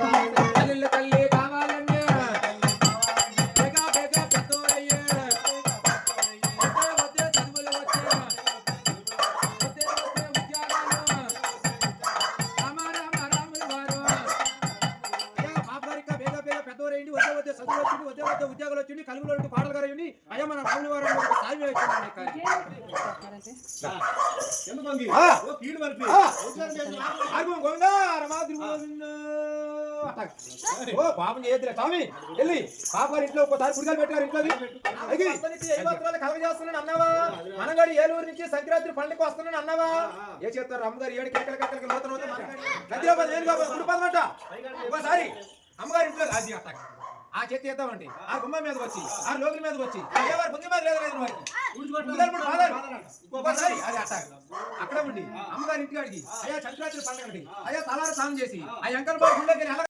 తల్లి తల్లి కావాలన్నా బేగా బేగా పెద్దోరయ్యే వద్దే చదువులు వచ్చే వద్దే వద్దే ఉద్యోగాలు రామ రామ రాములు వారు అయ్యా బాబగారిక బేగా బేగా పెద్దోరయ్యండి వద్దే వద్దే చదువులు వచ్చింది వద్దే వద్దే ఉద్యోగాలు వచ్చింది కలుగులో పాటలు గారయ్యండి అయ్యా మన రాములు వారు సాయం అయిపోయింది పాపం చేయద్దురా స్వామి వెళ్ళి పాప గారి ఇంట్లో ఒక్కసారి పుడికలు పెట్టారు ఇంట్లో కలగజేస్తున్నాను అన్నావా మనగాడు ఏలూరు నుంచి సంక్రాంతి పండుగ వస్తున్నాను అన్నావా ఏ చెప్తారు అమ్మగారు ఏడు కెక్కలకి నూతన గుడిపదమంట ఒకసారి అమ్మగారి ఇంట్లో అది అట్ట ఆ చేతి ఎత్తామండి ఆ గుమ్మ మీదకి వచ్చి ఆ లోకల మీదకి వచ్చి వారి బుద్ధి మీద లేదు ఒక్కోసారి అది అట్ట అక్కడ ఉండి అమ్మగారి ఇంటికి అడిగి అయ్యా సంక్రాంతి పండుగ అయ్యా తలార స్నానం చేసి ఆ ఎంకల బాబు గుళ్ళకి